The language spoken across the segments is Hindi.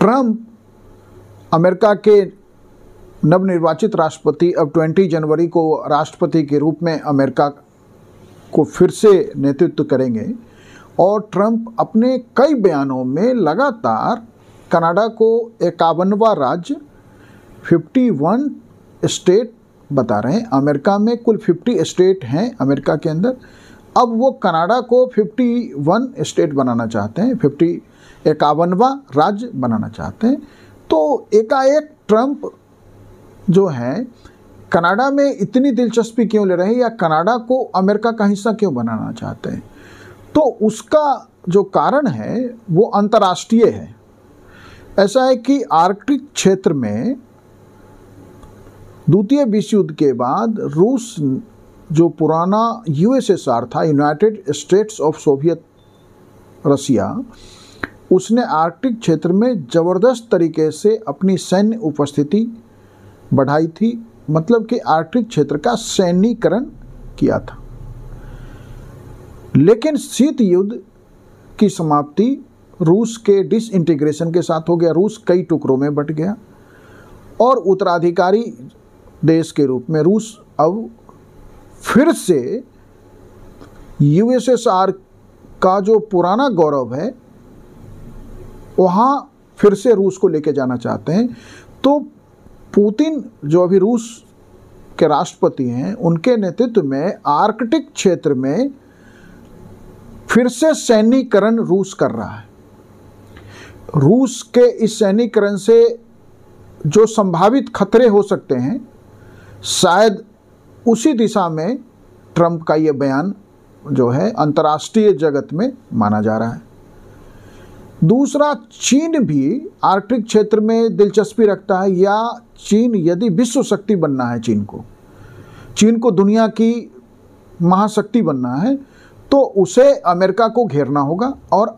ट्रंप अमेरिका के नवनिर्वाचित राष्ट्रपति अब 20 जनवरी को राष्ट्रपति के रूप में अमेरिका को फिर से नेतृत्व करेंगे और ट्रंप अपने कई बयानों में लगातार कनाडा को 51वां राज्य 51 स्टेट बता रहे हैं। अमेरिका में कुल 50 स्टेट हैं अमेरिका के अंदर, अब वो कनाडा को 51 स्टेट बनाना चाहते हैं, 51वां राज्य बनाना चाहते हैं। तो एकाएक ट्रंप जो है कनाडा में इतनी दिलचस्पी क्यों ले रहे हैं या कनाडा को अमेरिका का हिस्सा क्यों बनाना चाहते हैं? तो उसका जो कारण है वो अंतर्राष्ट्रीय है। ऐसा है कि आर्कटिक क्षेत्र में द्वितीय विश्व युद्ध के बाद रूस, जो पुराना यूएसएसआर था, यूनाइटेड स्टेट्स ऑफ सोवियत रसिया, उसने आर्कटिक क्षेत्र में ज़बरदस्त तरीके से अपनी सैन्य उपस्थिति बढ़ाई थी, मतलब कि आर्कटिक क्षेत्र का सैन्यीकरण किया था। लेकिन शीत युद्ध की समाप्ति रूस के डिसइंटीग्रेशन के साथ हो गया। रूस कई टुकड़ों में बंट गया और उत्तराधिकारी देश के रूप में रूस अब फिर से यूएसएसआर का जो पुराना गौरव है वहाँ फिर से रूस को लेके जाना चाहते हैं। तो पुतिन जो अभी रूस के राष्ट्रपति हैं, उनके नेतृत्व में आर्कटिक क्षेत्र में फिर से सैन्यीकरण रूस कर रहा है। रूस के इस सैन्यीकरण से जो संभावित खतरे हो सकते हैं, शायद उसी दिशा में ट्रंप का ये बयान जो है अंतर्राष्ट्रीय जगत में माना जा रहा है। दूसरा, चीन भी आर्कटिक क्षेत्र में दिलचस्पी रखता है, या चीन यदि विश्व शक्ति बनना है, चीन को दुनिया की महाशक्ति बनना है, तो उसे अमेरिका को घेरना होगा और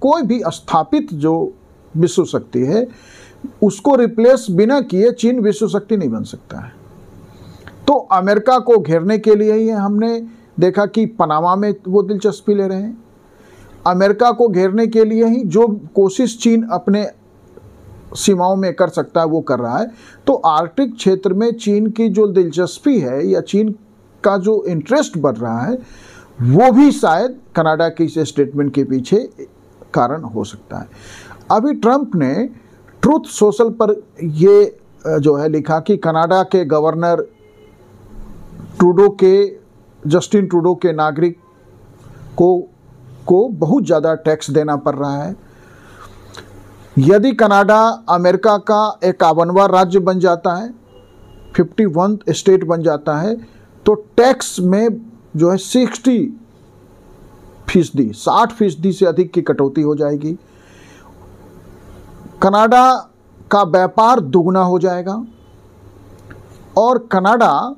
कोई भी स्थापित जो विश्व शक्ति है उसको रिप्लेस बिना किए चीन विश्व शक्ति नहीं बन सकता है। तो अमेरिका को घेरने के लिए ही हमने देखा कि पनामा में वो दिलचस्पी ले रहे हैं। अमेरिका को घेरने के लिए ही जो कोशिश चीन अपने सीमाओं में कर सकता है वो कर रहा है। तो आर्कटिक क्षेत्र में चीन की जो दिलचस्पी है या चीन का जो इंटरेस्ट बढ़ रहा है वो भी शायद कनाडा के इस स्टेटमेंट के पीछे कारण हो सकता है। अभी ट्रंप ने ट्रूथ सोशल पर ये जो है लिखा कि कनाडा के गवर्नर जस्टिन ट्रूडो के नागरिक को बहुत ज़्यादा टैक्स देना पड़ रहा है। यदि कनाडा अमेरिका का 51वां राज्य बन जाता है, 51 स्टेट बन जाता है, तो टैक्स में जो है 60% से अधिक की कटौती हो जाएगी। कनाडा का व्यापार दुगना हो जाएगा और कनाडा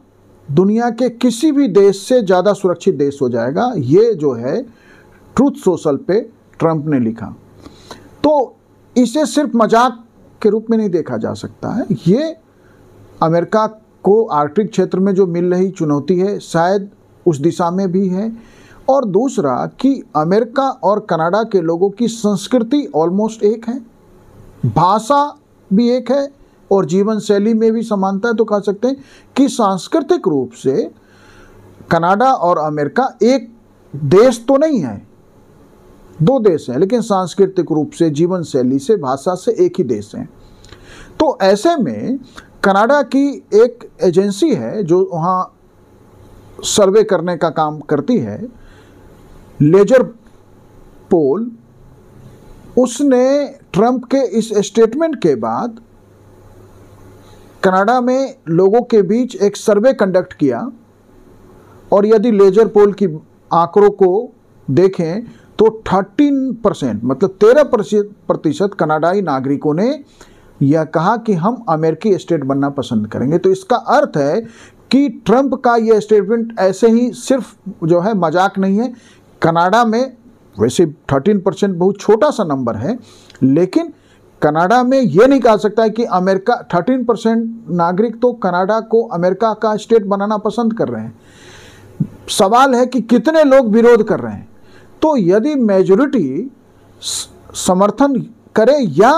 दुनिया के किसी भी देश से ज़्यादा सुरक्षित देश हो जाएगा। ये जो है ट्रूथ सोशल पे ट्रंप ने लिखा। तो इसे सिर्फ मजाक के रूप में नहीं देखा जा सकता है। ये अमेरिका को आर्कटिक क्षेत्र में जो मिल रही चुनौती है शायद उस दिशा में भी है। और दूसरा कि अमेरिका और कनाडा के लोगों की संस्कृति ऑलमोस्ट एक है, भाषा भी एक है और जीवन शैली में भी समानता है। तो कह सकते हैं कि सांस्कृतिक रूप से कनाडा और अमेरिका एक देश तो नहीं है, दो देश हैं, लेकिन सांस्कृतिक रूप से, जीवन शैली से, भाषा से एक ही देश हैं। तो ऐसे में कनाडा की एक एजेंसी है जो वहाँ सर्वे करने का काम करती है, लेजर पोल, उसने ट्रंप के इस स्टेटमेंट के बाद कनाडा में लोगों के बीच एक सर्वे कंडक्ट किया और यदि लेजर पोल की आंकड़ों को देखें तो 13% मतलब 13% कनाडाई नागरिकों ने यह कहा कि हम अमेरिकी स्टेट बनना पसंद करेंगे। तो इसका अर्थ है कि ट्रंप का यह स्टेटमेंट ऐसे ही सिर्फ जो है मजाक नहीं है। कनाडा में वैसे 13% बहुत छोटा सा नंबर है, लेकिन कनाडा में यह नहीं कहा सकता है कि अमेरिका 13% नागरिक तो कनाडा को अमेरिका का स्टेट बनाना पसंद कर रहे हैं। सवाल है कि कितने लोग विरोध कर रहे हैं। तो यदि मेजॉरिटी समर्थन करे या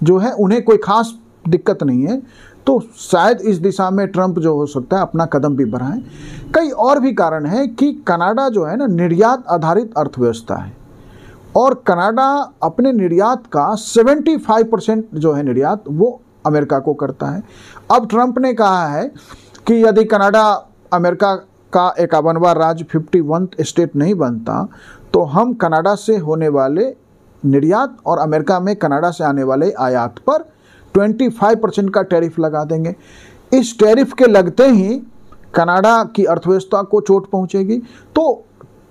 जो है उन्हें कोई खास दिक्कत नहीं है, तो शायद इस दिशा में ट्रंप जो हो सकता है अपना कदम भी बढ़ाएं। कई और भी कारण है कि कनाडा जो है ना निर्यात आधारित अर्थव्यवस्था है, और कनाडा अपने निर्यात का 75% जो है निर्यात वो अमेरिका को करता है। अब ट्रंप ने कहा है कि यदि कनाडा अमेरिका का 51वां राज्य 51th स्टेट नहीं बनता तो हम कनाडा से होने वाले निर्यात और अमेरिका में कनाडा से आने वाले आयात पर 25% का टैरिफ लगा देंगे। इस टैरिफ के लगते ही कनाडा की अर्थव्यवस्था को चोट पहुंचेगी। तो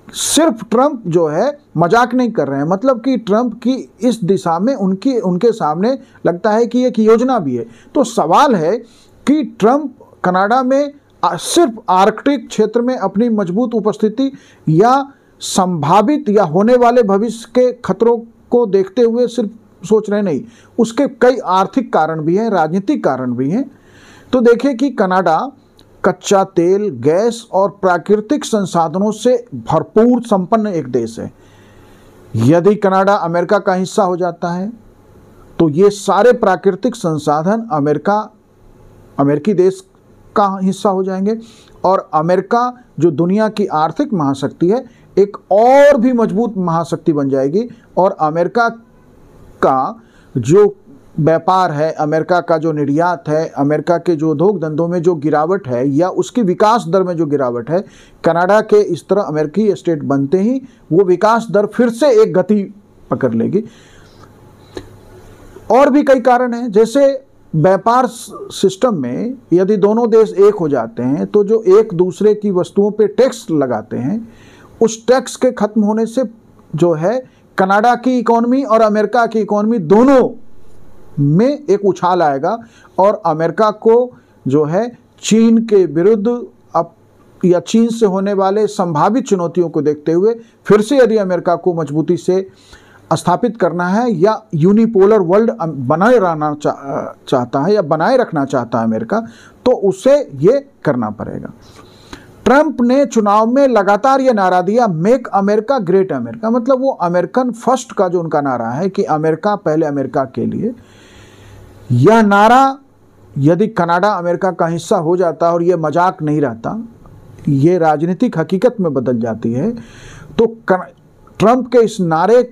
सिर्फ ट्रंप जो है मजाक नहीं कर रहे हैं, मतलब कि ट्रंप की इस दिशा में उनके सामने लगता है कि एक योजना भी है। तो सवाल है कि ट्रंप कनाडा में सिर्फ आर्कटिक क्षेत्र में अपनी मजबूत उपस्थिति या संभावित या होने वाले भविष्य के खतरों को देखते हुए सिर्फ सोच रहे नहीं, उसके कई आर्थिक कारण भी हैं, राजनीतिक कारण भी हैं। तो देखिए कि कनाडा कच्चा तेल, गैस और प्राकृतिक संसाधनों से भरपूर संपन्न एक देश है। यदि कनाडा अमेरिका का हिस्सा हो जाता है तो ये सारे प्राकृतिक संसाधन अमेरिकी देश का हिस्सा हो जाएंगे, और अमेरिका जो दुनिया की आर्थिक महाशक्ति है एक और भी मजबूत महाशक्ति बन जाएगी। और अमेरिका का जो व्यापार है, अमेरिका का जो निर्यात है, अमेरिका के जो उद्योग धंधों में जो गिरावट है या उसकी विकास दर में जो गिरावट है, कनाडा के इस तरह अमेरिकी स्टेट बनते ही वो विकास दर फिर से एक गति पकड़ लेगी। और भी कई कारण हैं, जैसे व्यापार सिस्टम में यदि दोनों देश एक हो जाते हैं तो जो एक दूसरे की वस्तुओं पे टैक्स लगाते हैं, उस टैक्स के खत्म होने से जो है कनाडा की इकोनॉमी और अमेरिका की इकोनॉमी दोनों में एक उछाल आएगा, और अमेरिका को जो है चीन के विरुद्ध या चीन से होने वाले संभावित चुनौतियों को देखते हुए फिर से यदि अमेरिका को मजबूती से स्थापित करना है या यूनिपोलर वर्ल्ड बनाए रहना चाहता है या बनाए रखना चाहता है अमेरिका, तो उसे ये करना पड़ेगा। ट्रंप ने चुनाव में लगातार ये नारा दिया, मेक अमेरिका ग्रेट अमेरिका, मतलब वो अमेरिकन फर्स्ट का जो उनका नारा है कि अमेरिका पहले अमेरिका के लिए। यह नारा यदि कनाडा अमेरिका का हिस्सा हो जाता और ये मजाक नहीं रहता, ये राजनीतिक हकीकत में बदल जाती है, तो ट्रंप के इस नारे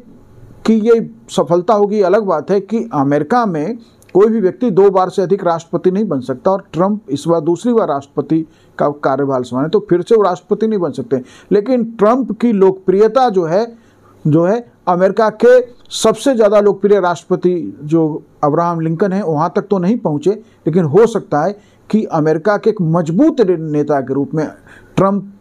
की ये सफलता होगी। अलग बात है कि अमेरिका में कोई भी व्यक्ति 2 बार से अधिक राष्ट्रपति नहीं बन सकता, और ट्रंप इस बार दूसरी बार राष्ट्रपति का कार्यभार संभाले तो फिर से वो राष्ट्रपति नहीं बन सकते। लेकिन ट्रंप की लोकप्रियता जो है अमेरिका के सबसे ज़्यादा लोकप्रिय राष्ट्रपति जो अब्राहम लिंकन है वहाँ तक तो नहीं पहुँचे, लेकिन हो सकता है कि अमेरिका के एक मजबूत नेता के रूप में ट्रंप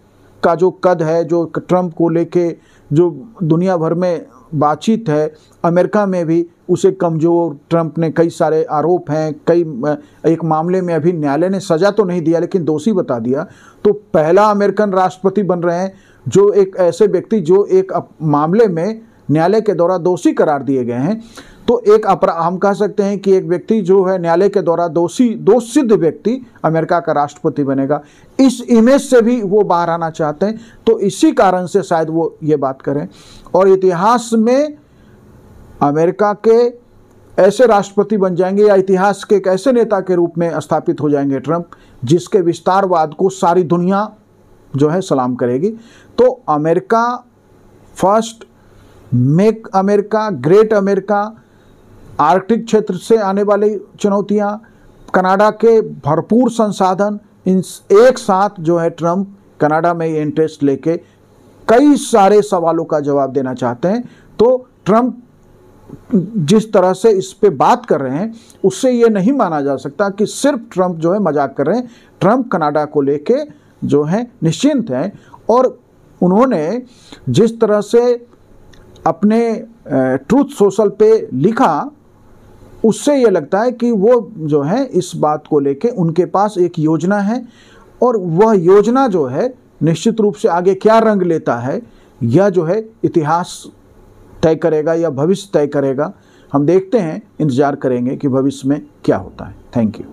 का जो कद है, जो ट्रंप को लेके जो दुनिया भर में बातचीत है, अमेरिका में भी उसे कमज़ोर, ट्रंप ने कई सारे आरोप हैं, एक मामले में अभी न्यायालय ने सज़ा तो नहीं दिया लेकिन दोषी बता दिया। तो पहला अमेरिकन राष्ट्रपति बन रहे हैं जो एक ऐसे व्यक्ति जो एक मामले में न्यायालय के द्वारा दोषी करार दिए गए हैं। तो हम कह सकते हैं कि एक व्यक्ति जो है न्यायालय के द्वारा दोष सिद्ध व्यक्ति अमेरिका का राष्ट्रपति बनेगा। इस इमेज से भी वो बाहर आना चाहते हैं, तो इसी कारण से शायद वो ये बात करें। और इतिहास में अमेरिका के ऐसे राष्ट्रपति बन जाएंगे या इतिहास के एक ऐसे नेता के रूप में स्थापित हो जाएंगे ट्रंप, जिसके विस्तारवाद को सारी दुनिया जो है सलाम करेगी। तो America first, make America great America, Arctic क्षेत्र से आने वाली चुनौतियां, कनाडा के भरपूर संसाधन, इन एक साथ जो है ट्रंप कनाडा में ये इंटरेस्ट लेके कई सारे सवालों का जवाब देना चाहते हैं। तो ट्रंप जिस तरह से इस पे बात कर रहे हैं उससे ये नहीं माना जा सकता कि सिर्फ ट्रंप जो है मजाक कर रहे हैं। ट्रंप कनाडा को लेके जो है निश्चिंत हैं, और उन्होंने जिस तरह से अपने ट्रूथ सोशल पे लिखा उससे ये लगता है कि वो जो है इस बात को लेके उनके पास एक योजना है, और वह योजना जो है निश्चित रूप से आगे क्या रंग लेता है यह जो है इतिहास तय करेगा या भविष्य तय करेगा। हम देखते हैं, इंतजार करेंगे कि भविष्य में क्या होता है। Thank you.